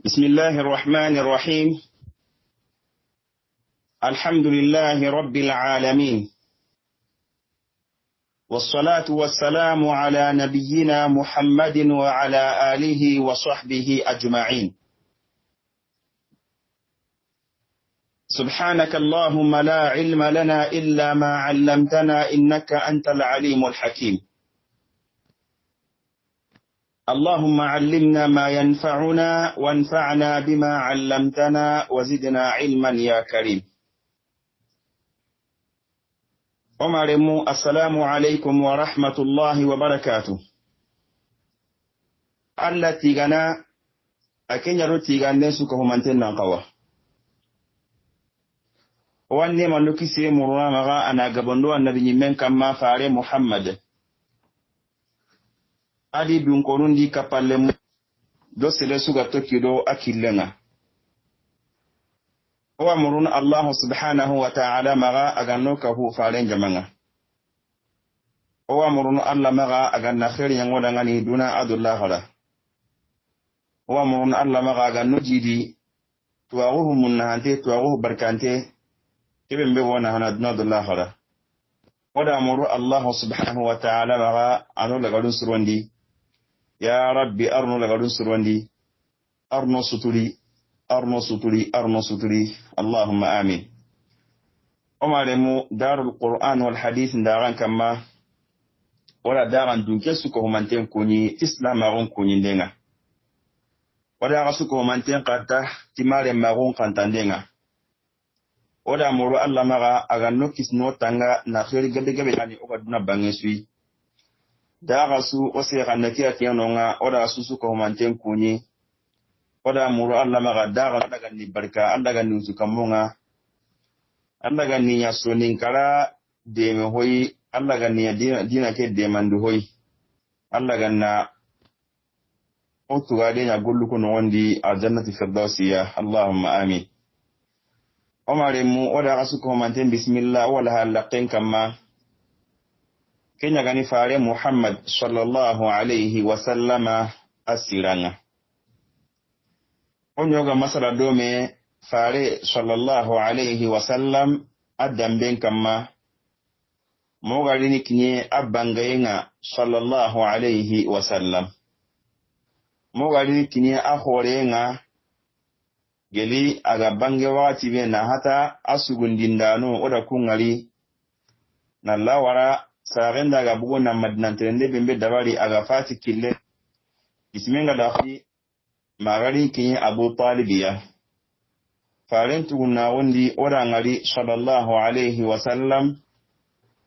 بسم الله الرحمن الرحيم. الحمد لله رب العالمين، والصلاة والسلام على نبينا محمد وعلى آله وصحبه أجمعين. سبحانك اللهم لا علم لنا إلا ما علمتنا إنك أنت العليم الحكيم. اللهم علمنا ما ينفعنا وانفعنا بما علمتنا وزدنا علما يا كريم. عمرمو السلام عليكم ورحمة الله وبركاته. الله تيغانا أكين يرو تيغان نسوك همانتين نانقوا واني ملوكي سيمورنا مغا أنا قبندو النبي من كما فاري محمد adi dunkorundi kapalemu do sele suga tokido akilenga wa murun Allah subhanahu wa ta'ala maga aganno ka hu faren jamanga wa murun Allah maga aganna khair yangoda ngani duna adullah hala wa murun Allah maga aganno jidi tuwaruhu munahante tuwaruhu barkante kibembe wona hana duna adullah hala wada muru Allah subhanahu wa ta'ala maga anu lagadun surwandi يا ربي أرنو لغدون سروندي أرنو ستولي أرنو ستولي أرنو ستولي اللهم آمين. أمالمو دار القرآن والحديث داران كما ولا داران دونكي سكو همانتين كوني إسلام مارون كوني دينا ولا سكو همانتين قاتا تمالي مارون قانتان دينا ولا مرو الله مغا أغانو كسنو تانغا نخيري غبي يعني أغادونا بانيسوي daga su ose kanake akenonga oda susu ko manten kunyi oda muru Allah maga daga ni barka Allah ni usukamunga Allah ni yasonin kala de me hoyi Allah ni dina ke de mandu hoyi Allah na otu gade nya gollu ko wondi aljannati firdausiya Allahumma amin. Omare mu oda asu ko manten bismillah wala halaqen kama kenya gani fare Muhammad sallallahu alayhi wa sallama asiranga onyoga masala dome fare sallallahu alayhi wa sallam adamben kama mogalini kinye abangayenga sallallahu alayhi wa sallam mogalini kinye ahorenga geli aga bange wati be na hata asugundindano oda kungali na lawara sarenda ga bugo na madinantende bembe dabari aga fati kille ismenga dafi magari kinyi Abu Talibiya farentu na wondi oda ngari sallallahu alayhi wa sallam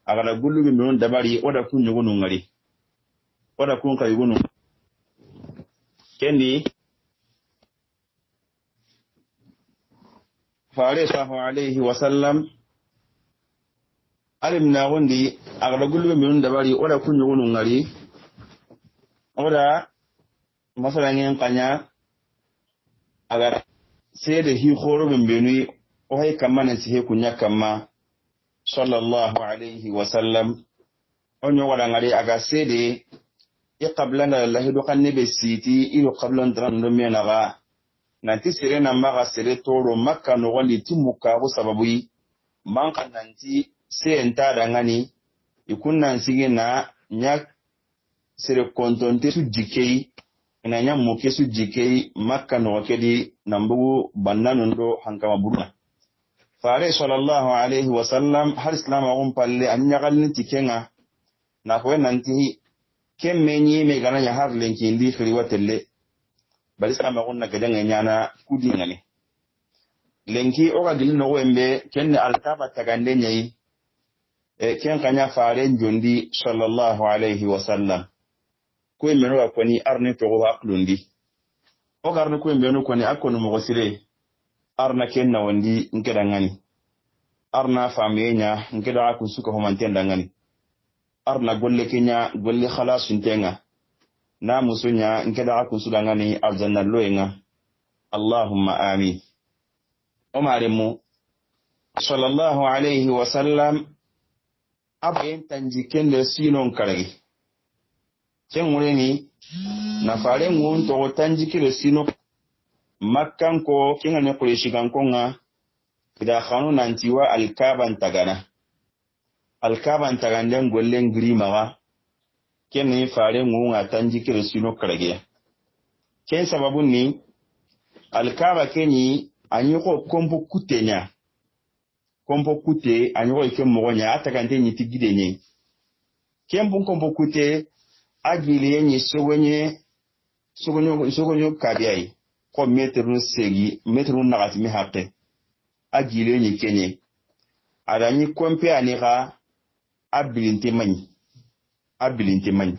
aga gullu be non dabari oda kunyugunu ngari oda kun kayugunu kendi fare sallallahu alayhi wa sallam alim na wondi agada gulbe min dabari oda kunyugunu ngari oda masala ngen kanya agada sede hi khoro bembeni o hay kamana si he kunya kama sallallahu alayhi wa sallam onyo wada ngari aga sede iqablana Allah do kanne be siti ilo qablan dran do menaga nanti sere na maga sere toro makka no wali timuka ko sababu yi manka nanti se enta dangani ikunnan sige na nya sere kontonte su jikei ina nya moke su jikei makka no kedi nambu bannanundo hankama buruna fare sallallahu alayhi wa sallam har islam on palle anya galni tikenga na ko nanti kemmenyi me gana ya har lenki ndi khiri watelle bali sama onna gadanga nyana kudingani lenki o ga dilno wembe kenne altaba tagande nyai ken kanya fare njondi sallallahu alayhi wa sallam ko meno ko ni arne to haqlundi o garno ko meno ko ni akonu mo gosire arna ken na wondi ngeda ngani arna famiyenya ngeda akun suka ho mantenda ngani arna golle kenya golle khalas intenga na musunya ngeda akun suda ngani aljanna loenga Allahumma amin. Omaremu sallallahu alayhi wa sallam abayen tanjiken le sinon karagi ken wureni na fare ngun to tanjiki le sino makkan ko kinga ne kureshi kan konga ida khanu nantiwa alkaban tagana alkaban taganden gollen grimawa kenni fare ngunga tanji kirsino karage ken sababu ni alkaba kenyi anyiko kompo kutenya kompo kute anyiko ike mogonya atakante nyiti gidenye kempu kompo kute agile nyi sogonyo kabiyai ko metru segi metru nagati mi hakke agile nyi kenye adanyi kompe anika abilinti many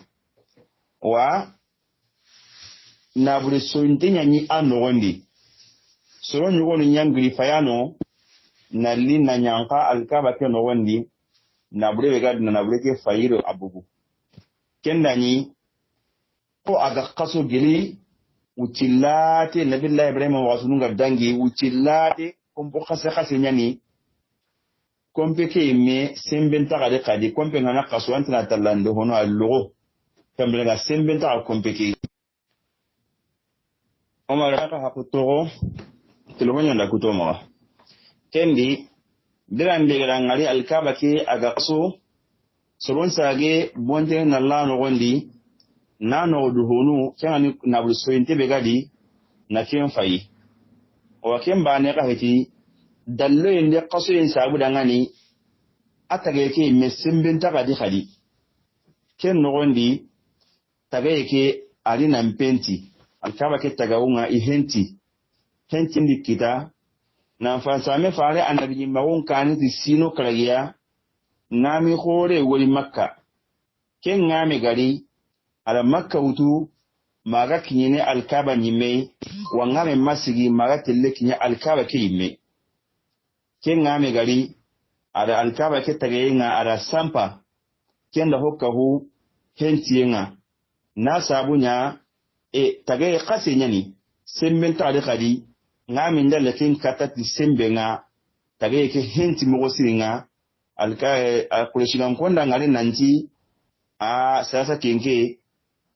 wa nabure sointe nyanyi anogondi soro nyugonu nyangri fayano nali na nyanka alkaba ke nogondi nabure begad na nabure ke fayiro abugu kendani ko aga kaso gili ucillate nabillahi ibrahim wasununga dangi ucillate kompo khase nyani kompe ke me sembenta gade kadi kompe ngana kaso antana talando hono allogo kambela sembenta kompe ke omara ka hakuto telefonya nda kutoma kendi dirande garangari alkaba ke aga kaso soron sage bonte na lano gondi nano duhonu kyani na bulsointe begadi na ken fayi o ken bane ka heti dallo inde kaso yin sabu dangani atage ke mesimbin takadi khadi ken no gondi tage ke ali na mpenti alkaba ke tagaunga ihenti henti ndikita na fansame fare annabi mawon kaniti sino karagiya ngami khore woli makka ken ngami gari ala makka wutu maga kinyene alkaba nyime wa ngame masigi maga telle kinye alkaba ke yimme ken ngami gari ala alkaba ke tagenga ala sampa ken da hokkahu hentiyenga na sabunya tage khase nyani semben tade khadi ngami ndalle ken katati sembenga tage ke henti mo siringa kureshigan konda ngari nanti sasa kenke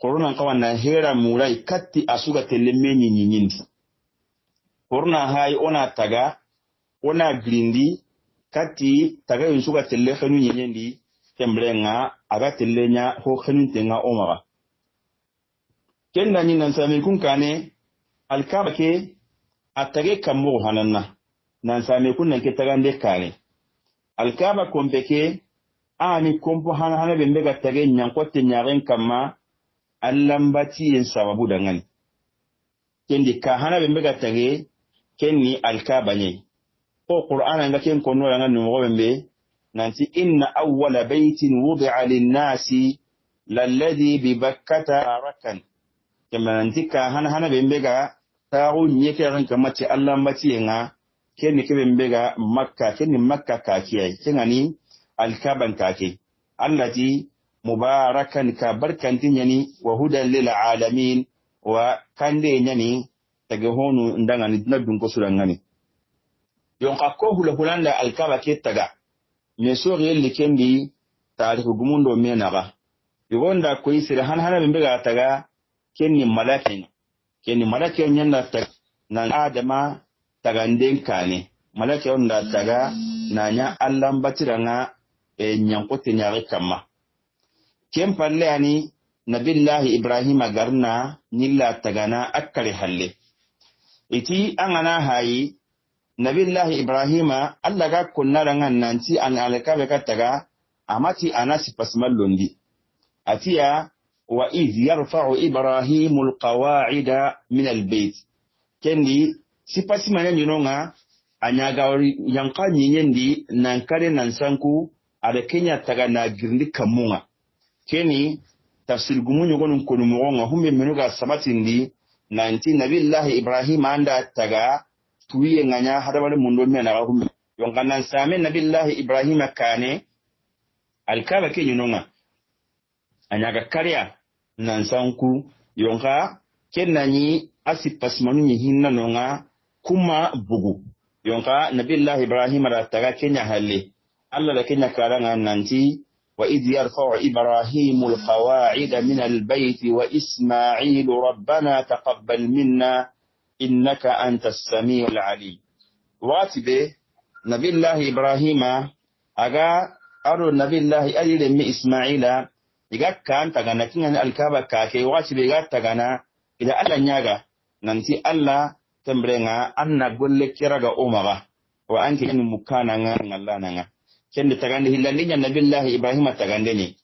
corona kawana hera murai katti asuga telemeni nyindi corona hai ona taga ona grindi katti taga yusuga tele khanu nyindi tembrenga aga telenya ho khanu tenga omara kenna nan sami kun kane alkaba ke atage kammo hananna nan sami kun nan ke tagande kane alkaba kompeke ani kompo hana bembe gatage nyankote nyaren kama allambati yen sababu dangani kendi ka hana bembe gatage kenni alkaba nyai ko qur'ana ngaken konno yanga nugo bembe nanti inna awwala baytin wudi'a lin-nasi lalladhi bi bakkata barakan kama nanti ka hana bembe ga taru nyeke ran kamati allambati yenga kenni kebembe ga makka kenni makka kakiyai kengani alkaban kake allati mubarakan ka barkanti nyani wa hudan lil alamin wa kande nyani tage honu ndangani nadun ko surangani yon ka ko hulanda alkaba ke taga me so rel kendi tarihu gumundo menaga yogonda ko isira hana bembe ga taga kenni malaka nyanda taga nan adama taga ndenkane malaka onda taga nanya allan batiranga nyankote nyaare kama kempalle ani nabillahi ibrahim garna nilla tagana akkare halle iti angana hayi nabillahi ibrahim alla ga kunnarangan nanti an alakabe kataga amati anasi pasmallondi atiya wa iz yarfa'u ibrahimul qawa'ida min albayt kendi sipasi manenyo nonga anyaga yanka nyenyendi nankare nansanku ada kenya taga na girndi kamunga keni tafsir gumunyo gonun konu mugonga humbe menuga sabatindi nanti nabillahi ibrahim anda taga tuye nganya hadawale mundo mena ga humbe yonga nan same nabillahi ibrahim kane alkaba kenyo nonga anyaga karya nansanku yonga kenani asipasmanu nyihinna nonga kuma bugu yonka nabillahi ibrahim ra taga kenya halle alla da kenya karanga nanti wa idh yarfa'u ibrahimul qawa'ida min albayt wa isma'il rabbana taqabbal minna innaka antas samiul alim. Wati be nabillahi ibrahima aga aro nabillahi alire mi ismaila iga kan tagana kinga alkaba kake wati be ga tagana ida Allah nyaga nanti Allah tembrenga anna golle kiraga umaga wa anki in mukana nga Allah nanga kende tagandi hillandinya nabillahi ibrahima tagandeni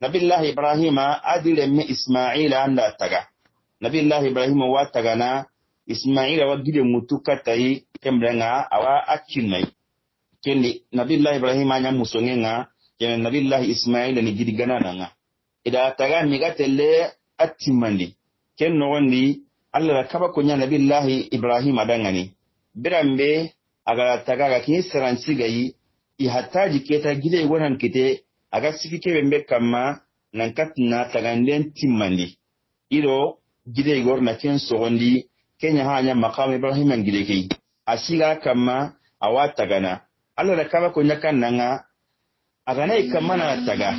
nabillahi ibrahima adire mi ismaila anda taga nabillahi ibrahima wa tagana ismaila wa gide mutuka tayi tembrenga awa akinai kende nabillahi ibrahima nya musongenga kende nabillahi ismaila ni gidi ganana nga ida taga mi gatelle atimandi ken no wandi Allah kaba kunya nabillahi ibrahim adangani birambe aga tagaga kin saransi gayi I hataji keta gide wonan kite aga sikike bembe kama nan katna taganden timmandi ido gide gorna ken sogondi kenya hanya maqam ibrahim gide kei asiga kama awata gana Allah kaba kunya kannanga aga nay kama na taga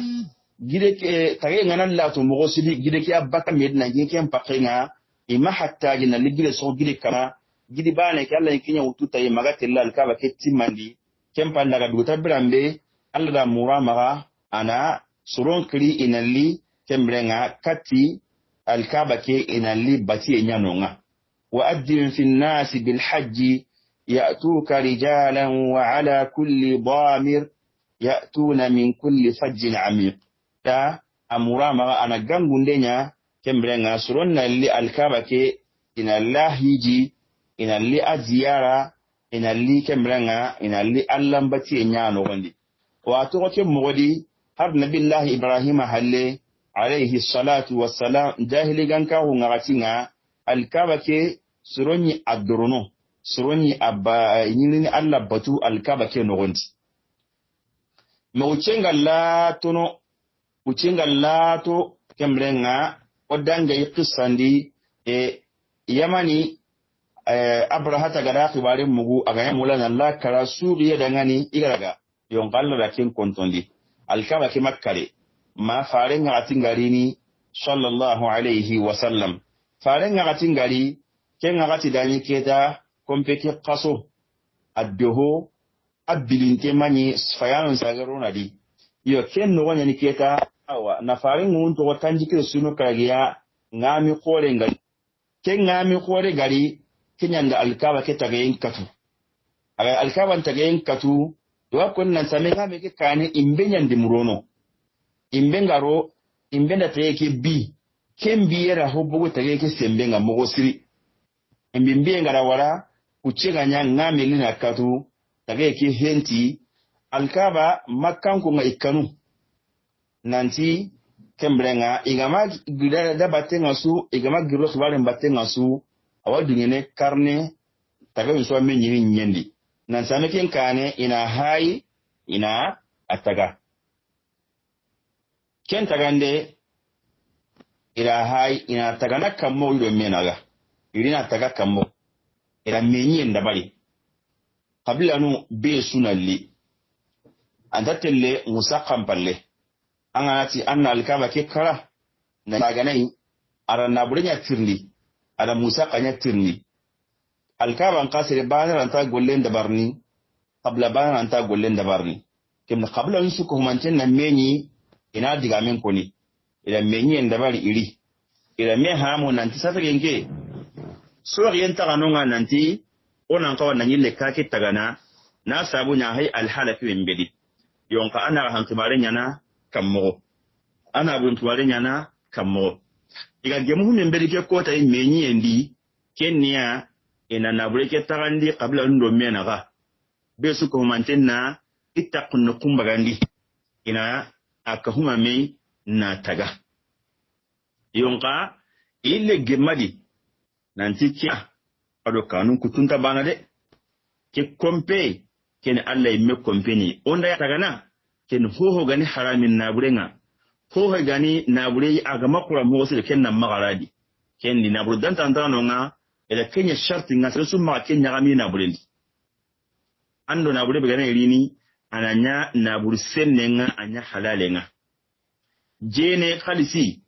gide ke tage ngana la to mo sidi gide ke abaka medna ken pakenga ima hatta gina ligile so gide kama gidi bane ke Allah kinya ututa yi magatella alkaba ke timmandi kempa daga duta birambe Allah da muramaga ana suron kri inalli kembrenga kati alkaba ke inalli bati enyanonga wa addin fi an-nas bil hajj ya'tuka rijalan wa ala kulli damir ya'tuna min kulli fajjin amiq ta amuramaga ana gangundenya kembrenga suron nalli alkaba ke inallahiji inalli aziyara inalli kembrenga inalli allambati enyano gondi wato ko kemodi har nabillahi ibrahim halle alayhi salatu wassalam jahili ganka hu ngaratinga alkaba ke suroni adrono suroni abba yini alla batu alkaba ke no gondi me uchenga lato kembrenga odanga yiqsandi yamani abrahata gada khibare mugu aga mulana la kara suriya dangani igaraga yon kala da kin kontondi alkaba ke makkare ma faren ngatin garini sallallahu alaihi wasallam faren ngatin gari ken ngati dani keta kompeke qaso addoho abilinte mani fayanon sagaro nadi yo ken no wanya ni keta awa na faren ngun to tanjike sunu kagiya ngami kore ngari ken ngami kore gari kinyanda alkaba ke tagayin katu aga alkaba tagayin katu do kunnan same ga me ke kane imbenyan dimurono imbengaro imbenda teke bi kembi era hobugo tage sembenga mogosiri imbimbi ngara wara ucega nyanga melina katu tage ke henti alkaba makkan ko ngai kanu nanti kembrenga igama gidara da batenga su igama giro khibare batenga su awadungene karne tage so menyi nyendi nan same ken kane ina hayi ina ataga ken tagando ila hay ina tagana kammo ido menaga irina taga kammo ila menyi ndabali qabla nu be sunalli andatelle musaqam palle anati anna alkaba ke kara na taganai aranna burnya tirni ala musaqanya tirni alkaba an qasire bana anta gollen dabarni qabla bana anta gollen dabarni kimna qabla yusuku manten na menyi ina diga men koni ila menyi ndabali iri ila me hamu nanti safage nge so yenta kanonga nanti onan kawa nanyile kake tagana na sabu nya hay alhalafi mbedi yonka ana hantumare nyana kammo ana buntumare nyana kammo iga gemu mbedi ke kota menyi endi kenya ina nabureke tagandi qabla ndo menaga besu ko mantenna ittaqun kumbagandi ina akahuma me na taga yonka ile gemadi nanti kia ado kanun kutunta bana de ke kompe ken Allah me kompeni onda ya tagana ken hoho gani haramin naburenga hoho gani nabure aga makura mo wasu ken nan magaradi ken ni nabur dan tantano nga ila kenya sharti nga su ma kenya gami naburendi ando nabure be gani rini ananya nabur sennenga anya halalenga jene khalisi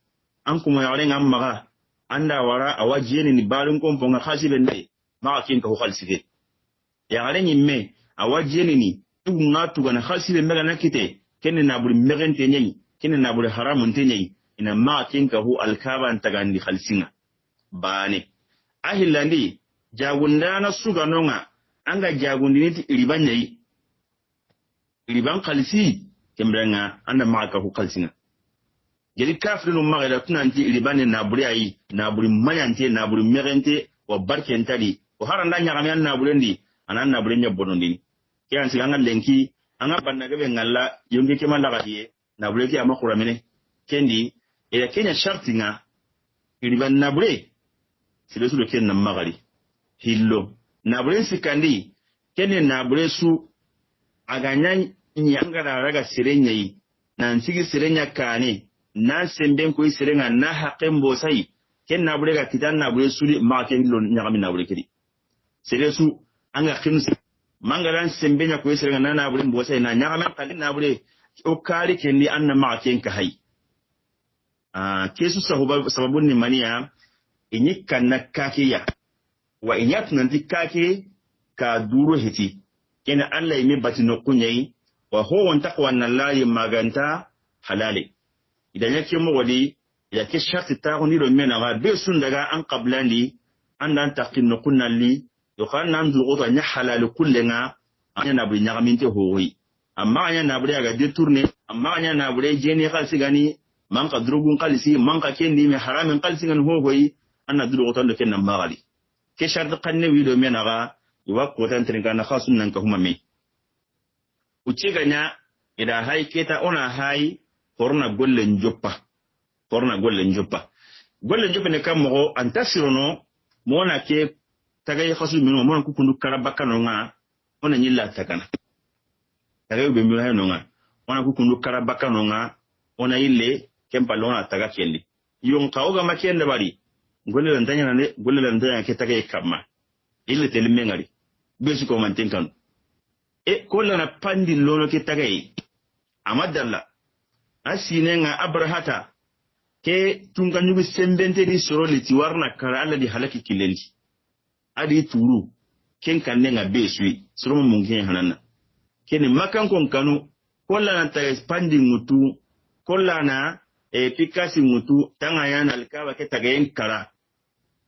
an kuma yare ngam maga anda wara awajiyeni ni balun komponga khasibe ne ma kin ka khalsibe ya gare nyimme awajiyeni ni tugunga tugana khasibe mega nakite kenne na buri megente nyi kenne na buri haramun tenyi ina ma kin ka hu alkaba antagandi khalsinga bane ahillandi jagundana suga nonga anga jagundini ti iribanyai iriban khalsi kembrenga anda ma ka hu khalsinga jadi kafirinu magala tunanti iribane na buri ayi na buri mayante na buri megente wa barkentali o haranda nyagami an na burendi anan na burenya bonondi kiyan siganga lenki anga bannaga be ngalla yonge ke malla gadiye na bureki amakura mene kendi ila kenya shartinga iriban na bure silesu do ken na magari hillo na bure sikandi kenne na bure su aganya nyangara raga sirenyai na nsigi sirenya kane na semben ko sirenga na haqqen sai ken na bure ga kitan na bure su ma ken lo nyagami na bure kidi silesu anga khimsi mangaran sembenya ko sirenga na bure mbosai na nyagami kalin na bure o kari kendi anna ma ken ka hay kesu sababun ni maniya inyika na kakiya wa inyat nanti kake ka duro hiti kena Allah yimi batino kunyai wa huwa taqwa nallahi maganta halale idan yake mu wali yake sharti ta ni do mena ga be sun daga an qablandi an dan taqin kunnali yo kan nan du nya halal kullenga anya na bu nyagaminte hoyi amma anya na bu ga detourner amma anya na bu jeni khalsi gani man ka drugun qalisi man ka kendi me haramin qalsi gan hoyi anna du gotan do kenna magali ke shart qanne wi do mena ga wa ko tan tringa na khasun nan ka huma me uci ganya ida hay keta ona hay korna gollen joppa gollen joppa ne kam mo antasirono mona ke tagay khasu mino mon ku kundu karabakano nga ona nyilla takana tagay be mi hay no nga ona ku kundu karabakano nga ona ille kempa lona taga kendi yon kaoga makende bari golle lan tanya ne golle lan tanya ke tagay kamma ille telme ngari besu ko man tenkanu kola na pandi lono ke tagay amadalla asinenga abrahata ke tunga nyugo sembente di soroli ti warna kara alla di halaki kilendi adi turu ken kanenga besui soro mungi hanana keni makan kon kanu kola na ta pandi mutu kola na pikasi mutu tanga yana alkaba ke tagayen kara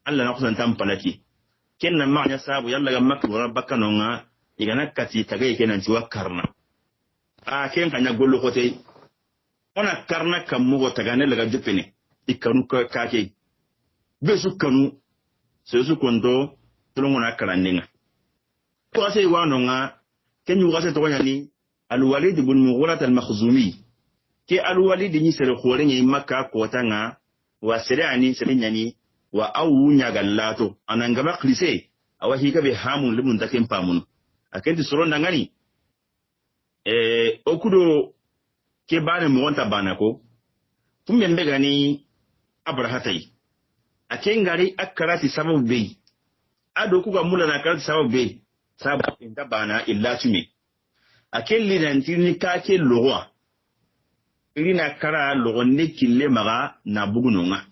alla na kusan tampalaki ken na manya sabu yalla ga makku rabbakanonga igana kati tagay kenan ci wakarna ken kanya gollo kote ona karna kam mugo tagane laga jupene ikanu kake besu kanu sesu kondo tulungona kalandenga ko ase wanonga kenyu gase to nyani alwalid ibn mughira al-makhzumi ke alwalid ni sere khore nyi makka ko tanga wa sirani sirinyani wa awunya gallato anangaba klise awahi ka be hamun limun takem pamun akenti soronda ngani okudo ke bane mo wonta banako tumbe mbega ni abrahatai akengari akarati sababu bei ado kuga mula na karati sababu bei sababu inda bana illa tumi akelli nantini kake lowa irina kara logonde kille maga na bugunonga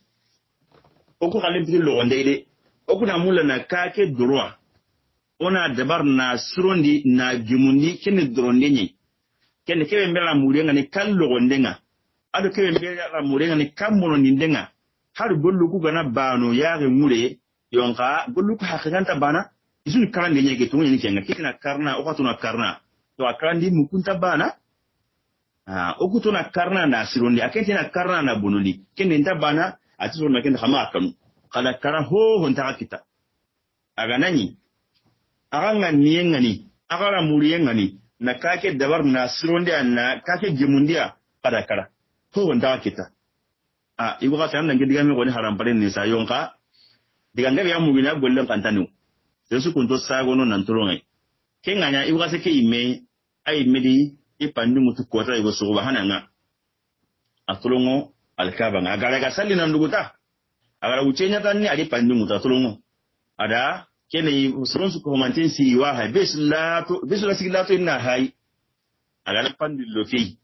oku kalimpiti logonde ide oku na mula na kake droit ona dabar na surondi na gimundi kene dronde nyi kene kebe mbela murenga ni kallo gondenga ado kebe mbela murenga ni kamono nindenga har gollu ku gana bano yaare mure yonka gollu ku hakikanta bana isun karande nyege to nyeni kenga kina karna o katuna karna to akarandi mukunta bana o kutuna karna na sirondi akenti na karna na bonoli kene nta bana atiso na kende khama kanu kala kara ho honta kita aga nani aganga niengani agara muriengani na kake dabar na sirondia na kake gemundia kada kara ho wanda kita igo ka tan ngi digame ko ni haram pare ni sa yonka diga ngabe ya mugina golle kantanu yesu kunto sago no nan tulongai kenganya igo ka se ke ime ai medi ipandu mutu kota igo so bahananga atulongo alkaba ngagara ga salli nan duguta agara uchenya tan ni ali pandu mutu atulongo ada kene usuron su ko mantin si wa ha bisla sigilato inna hay aga pandi lo fi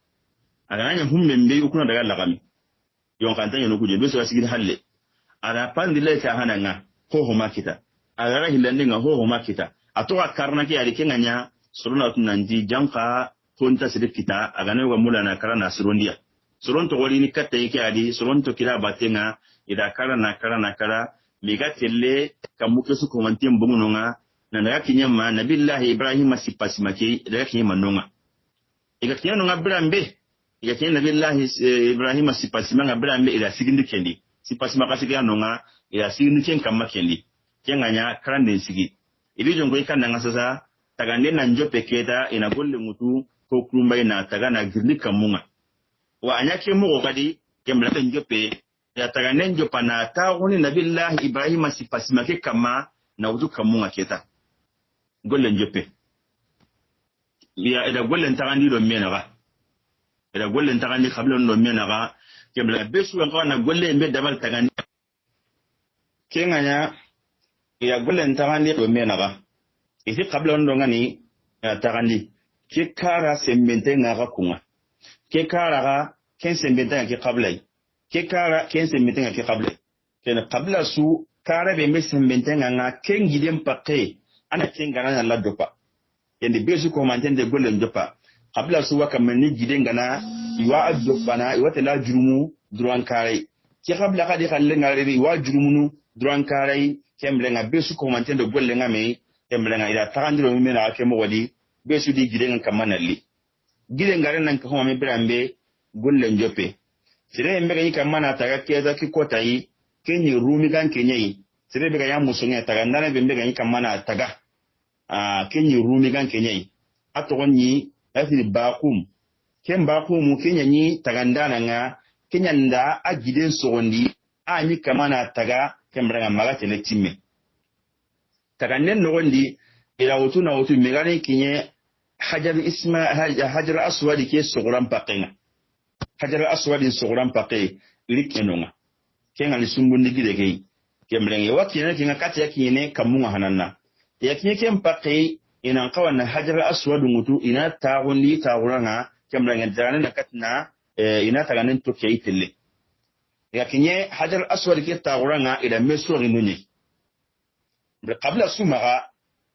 aga nanya humme mbe ukuna daga lagami yon kan tanyo kuje bisla sigil halle ara pandile ta hananga ho homa kita agara hilande nga ho homa kita atoka karna ke ari kenganya suruna tunanji janka konta sidi kita agane wa mulana karana surundia suron to wali ni katta yake adi suron to kira batenga ida kara miga telle kamuke su komantin bungunonga na daga kinyama nabillahi ibrahim sipasimake daga kinyama nonga iga kinyama brambe iga kinyama nabillahi ibrahim sipasimanga brambe ila sigindi kendi sipasimaka sigira nonga ila sigindi ken kamma kendi kenganya karande sigi ibi jongo ikanda ngasasa tagane na njope keta ina golle mutu ko kulumba ina tagana girni kamunga wa anyake mo kadi kembla njope ya tagane njopa na tauni nabillahi ibrahim sipasimake kama na wutu kamunga keta golle njope ya ida golle tagandi do menaga ida golle tagandi kabla do menaga kembla besu ga na golle mbe dabal tagani kenganya ya golle tagandi do menaga isi kabla ndo ngani ya tagandi ke kara sembente ngaga kunga ke kara ga ken sembente ngake kabla ke kara ken sembente ngake kabla ken kabla su kara be sembente nganga ken gidem pakke ana ken garana la dopa yende besu ko mantende golle ndopa kabla su waka menni giden gana iwa adopa na iwa tela jurumu duran kare ke kabla kadi khalle ngare iwa jurumunu duran kare kemblenga besu ko mantende golle ngame kemblenga ida tagandiro mi na ke mo wadi besu di giden kamanali giden ngare nan ko ma me brambe golle njope sire mbega yika mana taga keza ki kotai kenyi rumi kan kenyai sire bega ya musunga taga ndana mbega yika mana taga kenyi rumi kan kenyai atogonni asiri bakum ken bakum kenya ni taga ndana nga kenya nda agiden sogondi anyi kamana taga kembra maga tele timme taga nen nogondi ila wutu na wutu megane kinye hajar aswadi ke sogoran pakenga hajar aswadi sogoran pake likenonga kenga ni sumbundi gidege kemrenge wakina kinga kati ya kine kamunga hananna ya kinye kempake ina kawana hajar aswadu mutu ina tagundi taguranga kemrenge dana na katna ina taganen to keitelle ya kinye hajar aswadi ke taguranga ila meso rinuni qabla sumaga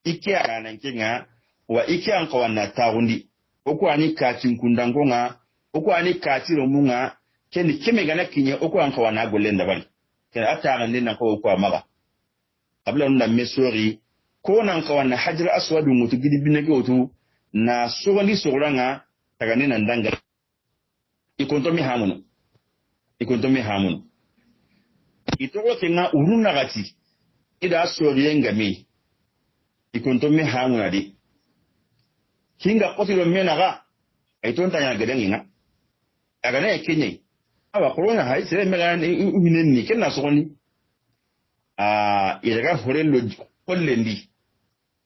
ikia nan kinga wa ikia kawana tagundi oku ani katin kundangonga oku ani katiro munga kendi kemegana kinye oku an kawana golenda bali kena ataga ndina ko ko amaga qabla nda mesori ko nan kawana hajar aswadu mutu gidi binage otu na sogandi sogoranga taga nina ndanga ikontomi hamuno itoko kenga uruna gati ida sori ngami ikontomi hamuno di kinga kotiro menaga aitonta nya gedenga agane kenye aba corona hay sere megane uhinenni kenna sogoni iraga horello kollendi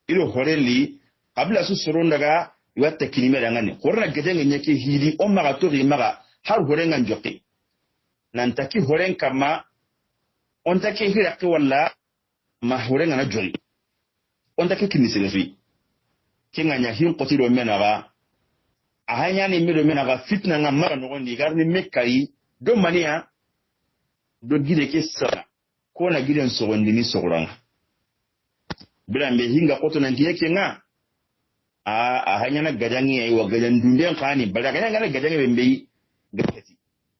ilo horelli qabla su sorondaga iwatta kinimera ngani corona gedenga nyake hili o maga tori maga har horenga njoki nantaki horen kama ontake hiraqi walla ma horenga na jori ontake kiniselefi kinga nya hin qotiro menaga ahanya ni mido menaga fitna nga mara nogondi garni mekai do mania do gide ke sara ko na giden sogondi ni sogoranga bilambe hinga koto nanti yake nga ahanya na gajangi ay wa gajan dunden khani bala ganya ngana gajangi bembe gati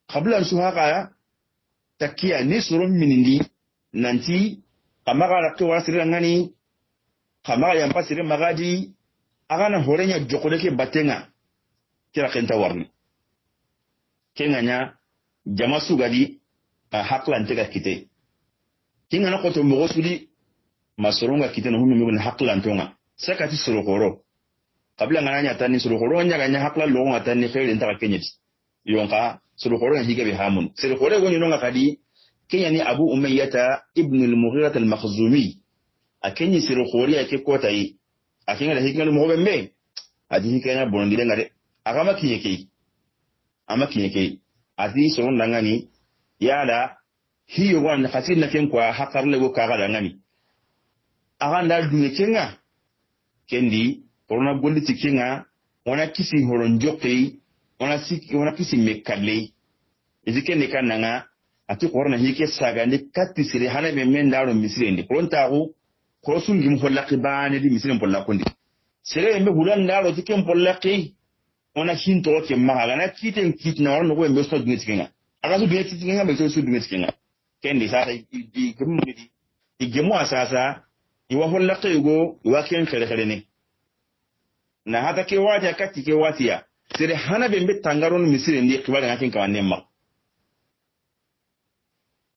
qabla su haka takiya ni surum minindi nanti kamaga rakto wasira ngani kamaga yampasire magadi agana horenya jokodeke batenga kira kenta warni kenganya jama sugadi haklan tega kite kingana koto mogo sudi masoronga kite no hunu mego haklan tonga sakati sorokoro kabla ngana tani sorokoro nya ganya haklan longa tani fere ntaka kenyeti yonka sorokoro nya higabe hamun sorokoro goni nonga kadi kenyani abu umayyata ibn al-mughira al-makhzumi akenyi sorokoro yake kotai akinga da higabe mo bembe adi hikanya bondi ngade agama kinyekei ati soron dangani yala hiyo wan khatir na ken kwa hakar lego kaga dangani aganda duye kenga kendi corona gondi tikinga wana kisi horon jokei wana kisi mekale izike ne kananga ati korna hike saga ni katti sire hana be men daro misire ndi prontago krosun gim hollaki bane di misire pollakondi sire me hulan daro tikem pollaki ona hinto ke maga na kiten kitna warno ko embe so dunga tikenga aga so dunga tikenga be so dunga tikenga kendi sasa di gumudi di gemu asasa iwa hollaki go iwa ken khere khere ne na hata ke wati katti ke wati ya sire hana be mbe tangaron misire ndi kibale ngakin kawanne ma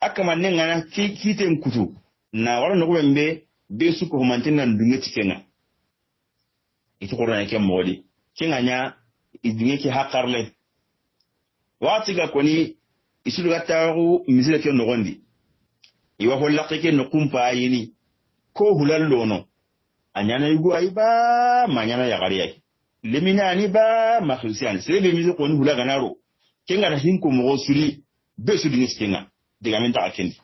aka manne ngana kiten kutu na warno ko embe be su ko mantina dunga tikenga ito ko na ke modi kinganya idunge ki hakarle wati ga koni isulu gataru misile ke nogondi iwa hollaqe ke no kumpa yini ko hulallo no anyana yugo ayba manyana ya gariya lemina ni ba ma khristian sebe mi ko ni hulaga naro kenga na hinko mo suli be su dingi kenga diga men ta akendi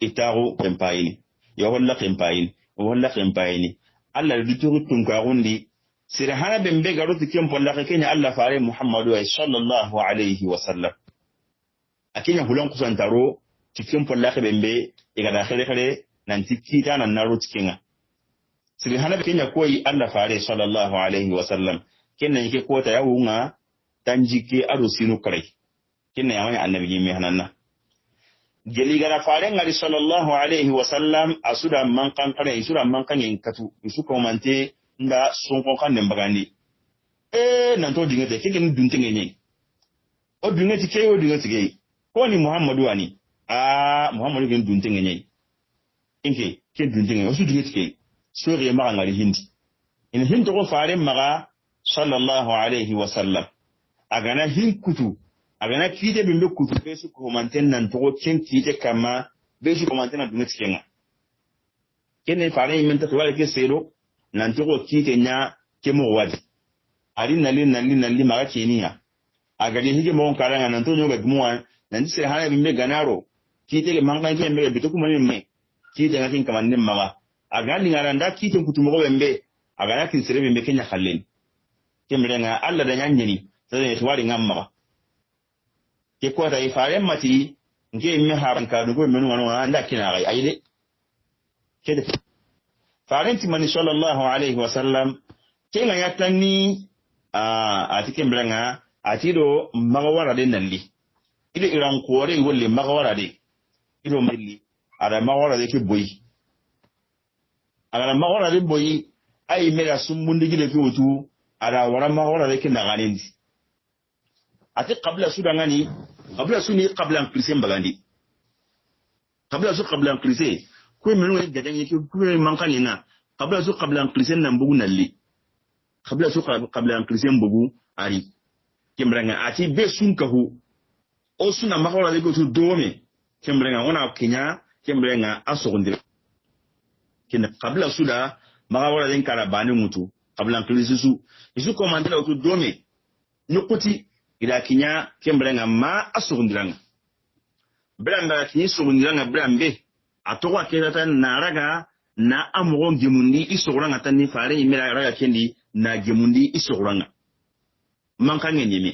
itaru empayini ya hollaqe empayini hollaqe empayini alla du turu tunka gondi sire hana bembe garuti kempo la kenya Allah faare Muhammadu sallallahu alayhi wa sallam akenya hulan kusantaro tikempo la bembe igada khere nanti kita nan naro tikenga sire hana kenya koyi Allah faare sallallahu alayhi wa sallam kenna yake kota yawunga tanjike ado sinu kare kenna yawani annabi mi hananna geli gara faare ngari sallallahu alayhi wa sallam asuda man kan kare isura man kan yinkatu isuko mante nda sonko kan nembagandi nan to dingete ke gen duntinge ni o dingete ke o dingete ke ko ni Muhammadu ani Muhammadu gen duntinge ni inke ke duntinge o su dingete ke sori ma ngari hindi in hindo ko faare maga sallallahu alayhi wa sallam agana hinkutu agana kite bimbe kutu be su ko manten nan to ken kite kama be su ko manten nan dingete kenga ken faare imenta to wala ke sero nanti ko kite nya kemo wadi ari nali maga keniya agadi hige mo karanga nanto nyoga gmuwa nanti se hana bimbe ganaro kite ke manga ke mbe bituku mani me kite ngakin kamanne maga agandi ngaranda kite kutumo bembe agana kin sere bembe kenya khallen kemrenga alla da nyanyeni sare twari ngamma ke ko ta ifare mati nge me haran ka dugo menu wano anda kina gai aide kede farenti mani sallallahu alayhi wa sallam kenga yatani atike mbrenga atido magawara de nalli ile iran kore wolle magawara de ido melli ada magawara de ke boyi ada magawara de boyi ay mera sumbundi gile ke wutu ada wara magawara de ke naganendi ati qabla sudangani qabla suni qabla anqisem bagandi qabla anqisem ko menu ne gadan yake ko mankani na qabla su qabla anqisem nan bugu nalli qabla su qabla anqisem bugu ari kembranga ati be sunkahu o suna makawala de gotu dome kembranga wana kenya kembranga asogondire kina qabla suda makawala den karabani mutu qabla anqisem su isu komandela gotu dome nukuti ila kenya kembranga ma asogondiranga branda kinyi sogondiranga brambe atoko aketa na raga na amugo gemundi isogoranga tani fare imera raga kendi na gemundi isogoranga mankange nyeme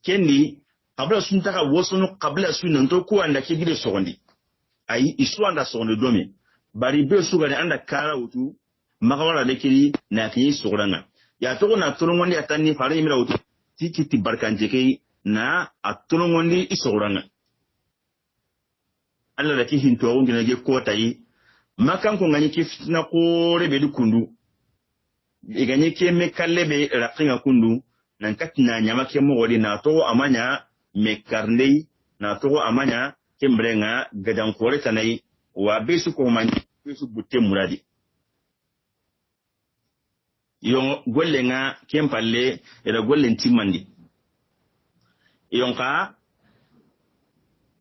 kendi kabla suntaka wosono kabla sunanto ko anda kigide sogondi ai isu anda sogondi dome bari be sugane anda kara utu magawara lekiri na kinyi sogoranga ya toko na tolongondi atani fare imera utu tikiti barkanjeke na atolongondi isogoranga Allah da kihin to wongi na ge kota yi makan ko ngani ke fitina ko rebe du kundu iganye ke me kallebe rakinga kundu nan katina nyama ke mo wodi na to amanya me karnei na to amanya ke mrenga gadan kore tanai wa besu ko man besu butte muradi yo golle nga kempalle era golle timandi yonka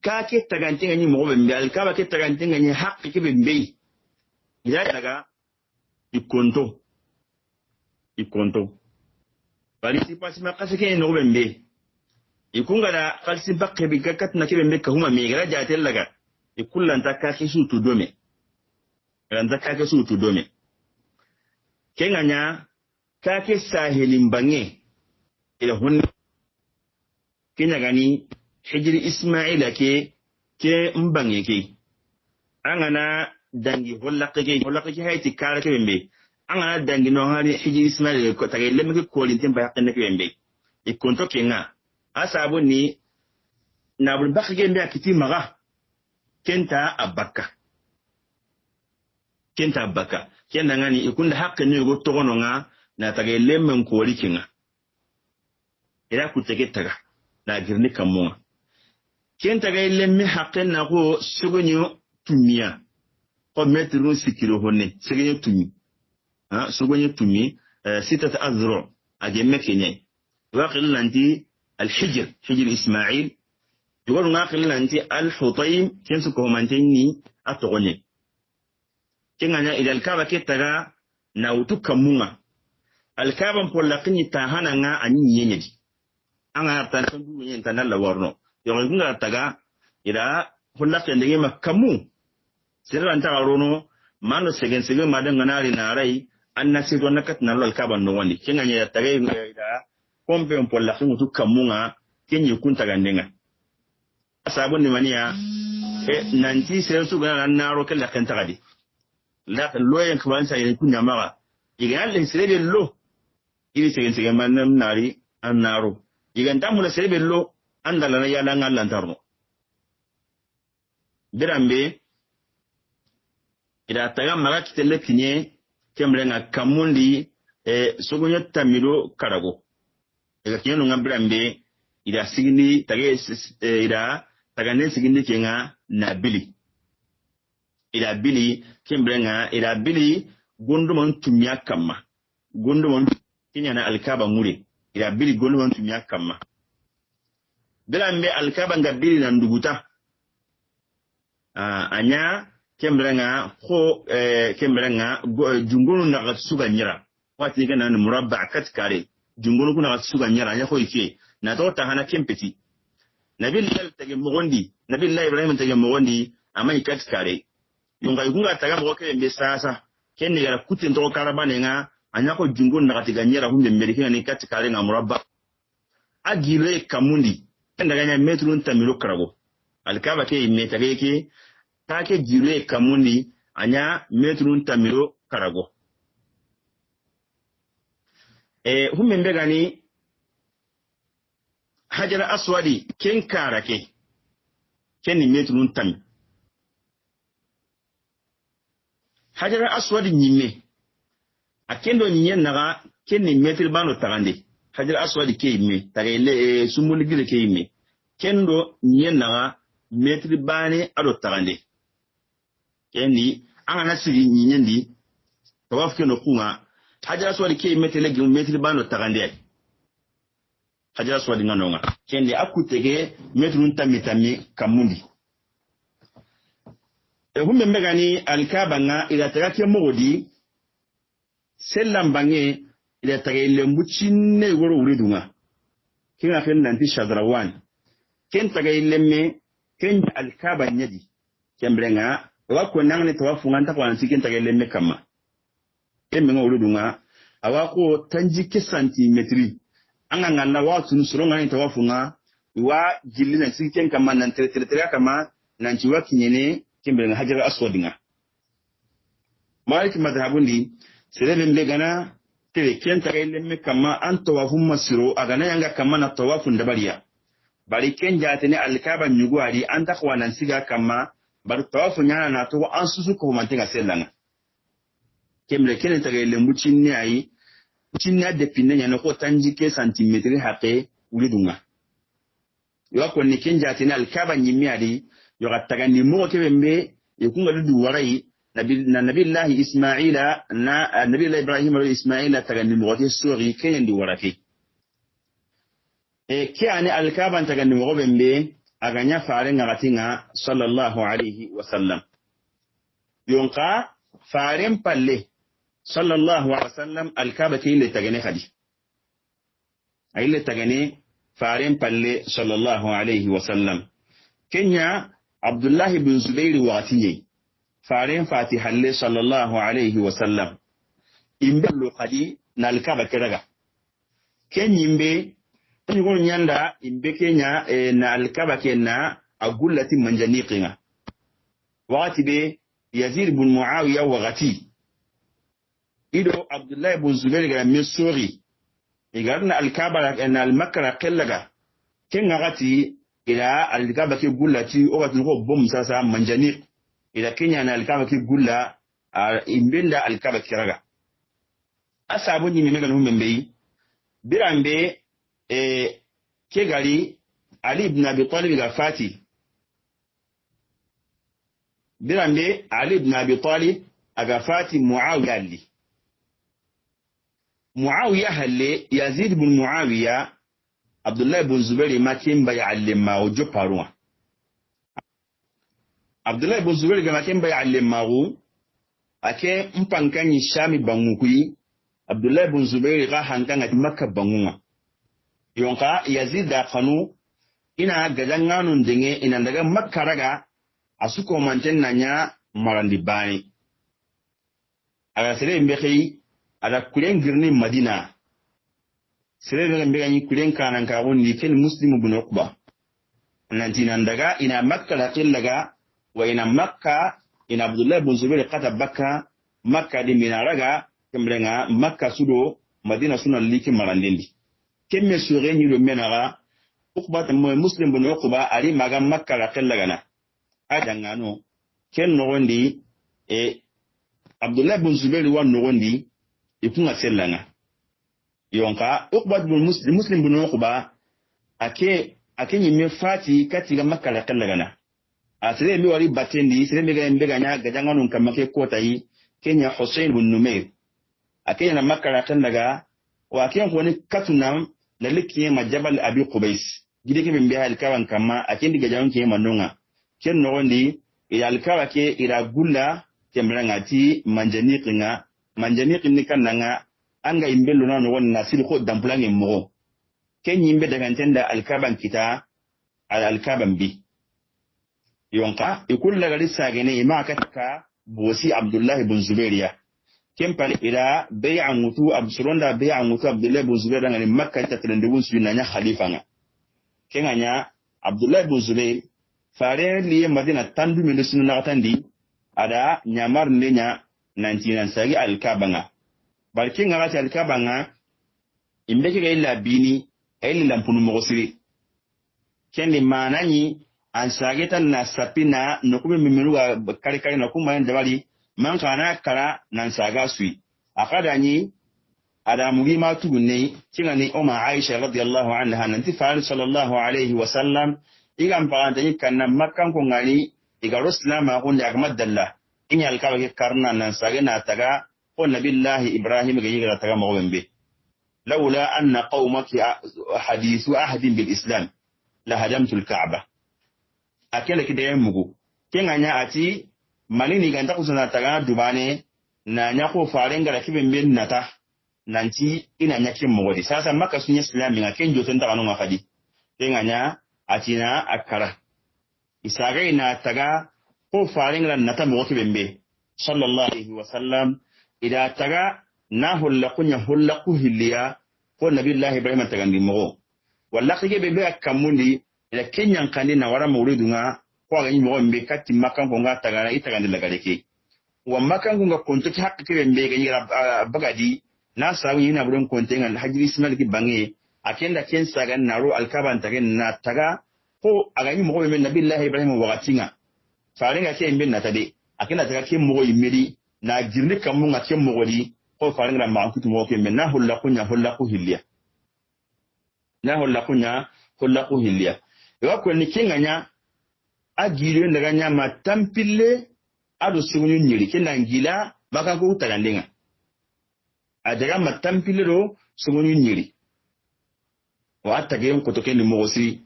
kake tagantinga ni mo bembe al kaba ke tagantinga ni haqqi ke bembe ila daga ikonto bari sipasi makase ke no bembe ikunga da kalsi bakke bi kakat na ke bembe ka huma me gara jatel laga ikullan takake su to dome ran takake su to dome kenganya kake sahelin bange ila hunni kenya gani hijri ismaila ke mbange ke angana dangi hollaqe hayti kala ke bembe angana dangi no hari hijri ismaila ko tage lemme ke ko lintin ba yakne ke bembe e konto kenga asabu ni nabul bakge mbe akiti maga kenta abaka kenda ngani ikunda hakke ni go togono nga na tage lemme ko likinga ira kutege taga na girni kamunga kenta ga lemme hakke na go sugunyo tumia ko metru sikiro honne sugunyo tumi sugunyo tumi sitata azro age mekenye waqil lanti الحجر حجر إسماعيل يقولون ناقل أنت الحطيم كنسكو مانتيني أتغني كنا إلى الكعبة كترى ناوتك مونا الكعبة مقولقني تاهانا أني ينجي أنا أتنسون ينتنا لورنو يقولون أتغى إلى خلق يندي مكمو سيرا أنت أرونو ما نسجن ما دعنا لناري أن نسيرنا نكتنا الكعبة نواني كنا يتغى إلى pompe mpolla kuntu kamunga kenyi kunta gandenga asabu ni mania nanti seresu gana naro kala kenta gadi la loyen kwanza ile kunya mara igalle serebe lo ili segen manam nari annaro iganta mula serebe lo andala na yala ngalla ntarno birambe ida taga mara kitelle kinye kemrenga kamundi sogonyo tamiro karago ega kiyano ngambrambe ida sigini tage ida tagane sigini kenga na bili ida bili kembrenga ida bili gondomon tumya kama gondomon kinya na alkaba mure ida bili gondomon tumya kama bilambe alkaba ngabili na nduguta anya kembrenga ko kembrenga jungunu na suga nyira wati kana na murabba katkare jungunu kuna suga nyara nya ko ike na to ta hana kempeti nabillahi tage mogondi nabillahi ibrahim tage mogondi amai katkare yunga yunga taga mo ke mbe sasa kenni gara kutin to karabane nga anya ko jungunu na katiga nyara hunde mbere ni katkare nga murabba agire kamundi ndaga nya metru ntamiro karago alkaba ke imeta ke take jire kamundi anya metru ntamiro karago humme gani hajar aswadi ken karake ken metrun tam hajar aswadi nyimme akendo nyen naga ken metri bano tagande hajar aswadi ke imme tagele sumul gile ke imme kendo nyen naga metri bane ado tagande kenni angana sigi nyendi tawaf keno kunga hajar aswadi ke metele gum metri bano tagande hajar aswadi nganonga kende akutege metrun tamitami kamundi humme megani alkaba nga ila tagake mogodi sellambange ila tage lembu cinne goro uridunga kinga fen nanti shadrawan ken tage lemme ken alkaba nyadi kembrenga wako nangne tawafu nganta kwa nsiken tage lemme kama emmenga uridunga awako tanji ke santimetri anga ngalla watu nusuronga ni tawafu nga wa jilina siken kama nan tere kama nan ciwa kinyene kembrenga hajar aswadinga malik madhabundi serebe mbegana tere kenta lemme kama an tawafu masiro agana yanga kama na tawafu ndabariya bari kenja tene alkaba nyugwari anta kwa nan siga kama bari tawafu nyana na to an susu ko mantenga selanga kemle kene tage lembu cinne ayi cinne de pinne nyana ko tanjike santimetri haqe ulidunga yo ko ni kenja tene alkaba nyimmi adi yo gattaga ni mo kebembe yikunga dudu warai nabillahi ismaila na nabillahi ibrahim wa ismaila taga ni mo ke sori kenya ndi waraki ke ani alkaba taga ni mo bembe aganya fare ngaratinga sallallahu alayhi wa sallam yonka faren palle sallallahu alaihi wasallam alkaba ke ile tagane khadi ile tagane faren palle sallallahu alaihi wasallam kenya abdullah ibn zubair watiye faren fatihalle sallallahu alaihi wasallam imbe lo khadi na alkaba kiraga kenyimbe ni gon nyanda imbekenya na alkaba kenna agullati manjaniqinga wakati be Yazid ibn Muawiya wakati ido Abdullah ibn Zubair ga mesori igarna alkaba na almakra kellaga kenga gati ila alkaba ke gullati o gati ko bom sasa manjaniq ila kenya na alkaba ke gulla imbenda alkaba kiraga asabu ni mega no membe birambe ke gari Ali ibn Abi Talib ga fati birambe Ali ibn Abi Talib aga fati Muawiya halle Yazid ibn Muawiya Abdullah ibn Zubair makimba ya alima ojo parwa Abdullah ibn Zubair ga makimba ya alima ake mpankanyi Shami bangukui Abdullah ibn Zubair ga hankanga Makka bangunga yonka Yazid da kanu ina gadanganun dinge ina daga Makka raga asuko manten nanya marandi bani aga sere mbekhi ada kulen girni Madina sere mbega ni kulen kanan ka wonni ken Muslim ibn Uqba nanti nan daga ina Makka la daga wa ina Makka ina Abdullah ibn Zubair qata Bakka Makka di minaraga kembrenga Makka sudo Madina suna liki marandindi kemme sure ni lo menaga Uqba Muslim ibn Uqba ari maga Makka la kellagana adangano ken nogondi Abdullah ibn Zubair wa nogondi ikunga sellanga yonka Uqba ibn Muslim ibn Uqba ake nyime fati katiga Makka la kellagana asire mi wari batendi sire mi mbega nya gajangano kamake kota yi Kenya Hussein ibn Numair akenya na Makka la kellaga wa akenya ko ni katunam la likiye majabal Abi Qubais gidike be mbiya alkawan kama akendi gajawan ke manonga ken nogondi ila alkawa ke ila gulla kemranga ti manjaniqin ni kananga anga imbello na no wonna sil ko damplange mo ken yimbe daga tenda alkaban kita alkaban bi yonka ikulla gari sagene ma ka bosi Abdullah ibn Zubairiya ken pale ila bay'a mutu absuronda bay'a mutu Abdullah ibn Zubair ngani Makka ta trendewun sunanya khalifa nga kenganya Abdullah ibn Zubair fare liye Madina tandu min sunna tandi ada nyamar nenya nanti nan sagi alkabanga barki ngara ta alkabanga imbeke ga illa bini ayli lampunu mogosiri kendi manani an sageta na sapina no kuma miminu ga kare na kuma ndabali man kana kara nan saga sui akada ni ada mugima tugunne kingani Umma Aisha radhiyallahu anha nanti fa sallallahu alaihi wasallam igam paranta ni kanna Makkan ko ngani iga ruslama ko nda gamadalla in yalka ke karna nan sage na taga ko nabillahi Ibrahim ga yiga taga mawembe laula anna qaumaki hadithu ahadin bil islam la hadamtu al ka'ba akela kide mugu kenganya ati malini ganta kusana taga dubane na nyako farenga la kibembe nata nanti ina nyake mugodi sasa Makka sunya islami ngaken joten taga no ngakadi kenganya atina akara isaga ina taga ko farenga nata mugoki bembe sallallahu alaihi wasallam ida taga na hullaku hilliya ko nabillahi Ibrahim taga ndimo walla kige bebe akamundi ila kenyan kandi na wara mawlidunga ko ga nyimo mbe katti Makka ko nga taga itaga ndilagaleke wa Makka ko nga konto ki hakki bembe ga yira bagadi na sawi ina buron kontenga hajri ismail ki bangi akenda ken saga naro alkaban taga na taga ko aga nyimo be nabillahi Ibrahim wagatinga faringa ke mbin na tade akenda taga ke mo yimiri na girni kamunga ke mo godi ko faringa ma kutu mo ke men na hullaku hilliya na hullaku hilliya yo ko ni kinganya agiri ndaga nyama tampille ado sugunyu nyiri kenda ngila baka ko tagandenga adaga matampille do sugunyu nyiri wa tage ko to ken mo gosi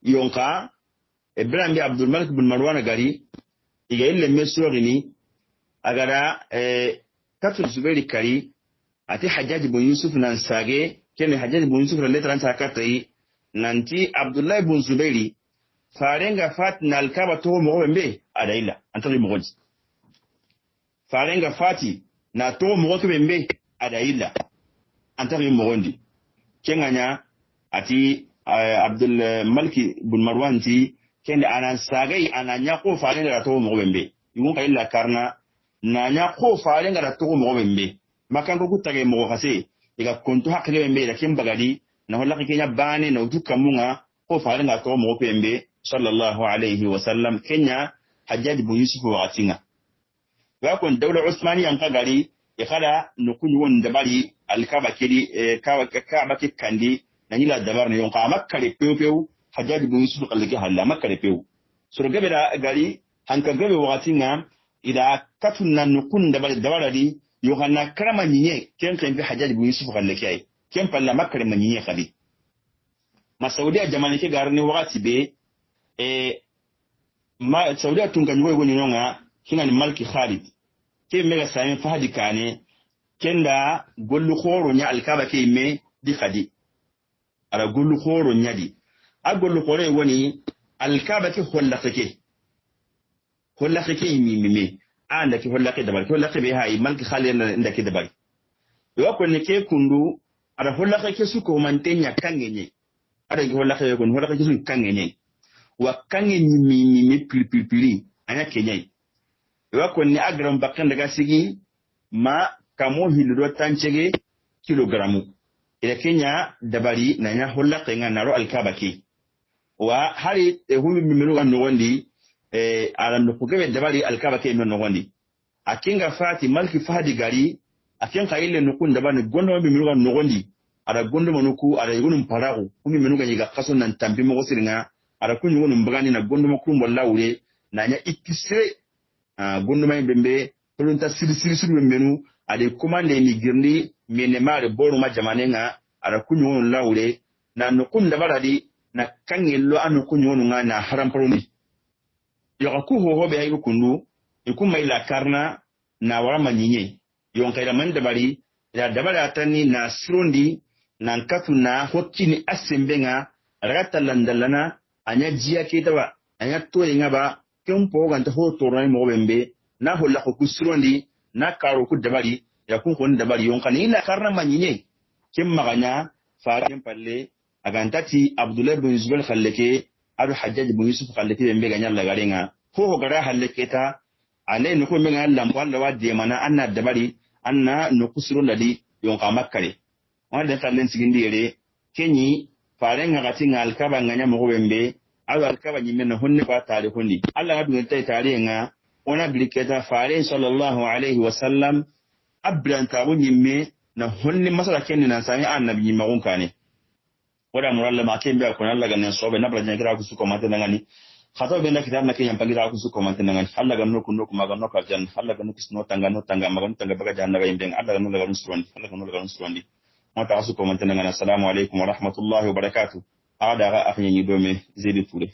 yonka Ibrahim bi Abdul Malik bin Marwan gari iga ille mesorini agara katu Zubairi kari ati Hajjaj bin Yusuf nan sage ken Hajjaj bin Yusuf le tran sakatai nanti Abdullah ibn Zubairi farenga fatna alkaba to mo bembe adaila antari mo goji farenga fati na to mo to bembe adaila antari mo gondi kenganya ati Abdul Malki bin Marwan ti kende anan sagai ananya ko faale ngara to mo bembe yun kay la karna nanya ko faale ngara to mo bembe makan ko kutage mo khase iga kontu hakle bembe da kin bagadi na holla kenya bane na utuka munga ko faale ngara to mo bembe sallallahu alaihi wasallam kenya Hajjaj bin Yusuf wa atinga wa kon dawla Usmani an kagari ikhala nukun won dabari alkaba kidi kaba kandi nanyila dabar ne yon ka makkale pew Hajjaj bin Yusuf kallake halla makkale pew so gabe da gari hanka gabe watinga ida katunna nukun dabari yohanna karama nyinye ken bi Hajjaj bin Yusuf kallake ay ken palla makkale manyinye khadi masaudiya jamani ke garni wakati be ma saudiya tunga nyugo goni nonga kina ni Malki Khalid ke mega sayin fahadi kane kenda gollu khoro nya alkaba ke me di khadi ara gollu khoro nyadi a gollu khoro woni alkaba ke hollake mi anda ke hollake dabal ke hollake be hay Malki Khalid nda ke dabal yo ko ne ke kundu ara hollake ke suko mantenya kangenye ada ke hollake ko hollake ke suko kangenye wa kangenye mi pili anya kenyai yo ko ne agram bakkan daga sigi ma kamo hildo tanchege kilogramu ila kenya dabari na nya holla kenga naro alkabaki wa hari humi mimenu ga nogondi alam no kugebe dabari alkabaki no nogondi akinga fati Malki Fahdi gari akinga ile nukun dabani gondo mimenu ga nogondi ara gondo manuku ara yugunum paragu humi mimenu ga yiga kaso nan tambi mo gosiringa ara kunyu wonum bagani na gondo makum wallawure na nya ikisre gondo may bembe tulunta siri menu ade commande ni girni menemare boru ma jamanenga ara kunyo lawre na nukun da baradi na kangelo anu kunyo nga na haram paroni yo ku ho be ay kunu ikum mai la karna na wara manyinye yon kayda man da bari da dabara tani na surundi na katu na hokini asembenga rata landalana anya jiya kitawa anya to yinga ba kempo ganta ho tornay mo bembe na holla ko kusurondi na karo ku dabari ya kun kon dabari yon kan ila karna manyinye kim maganya farin palle agantati Abdullah bin Zubair khallake adu Hajjaj bin Yusuf khallake be ganya la garenga ho gara hallake ta ale no ko me ngal lam walla wadi mana anna dabari anna no kusuro ladi yon ka makkare wanda kallen sigindi yere kenyi farin ngati ngal kaba nganya mo bembe adu alkaba nyimme no honne ba tare honni Allah ga dun tay tare nga ona biliketa farin sallallahu alaihi wasallam abran ta nyimme na honne masala kenni nan sami annabi nyimma gon kane wada muralla ma kembe ko Allah ga nan sobe nabla jan kira ku su ko mate ngani khato be na kitab na kenyan pangira ku su ko mate ngani Allah ga no ku no kuma ga no ka jan Allah ga no kisno tanga magan tanga baga jan daga yimbe Allah ga no ga nusron Allah ga no ga nusron mata su ko mate ngani assalamu alaikum wa rahmatullahi wa barakatuh ada ga akhin yi dome zedi ture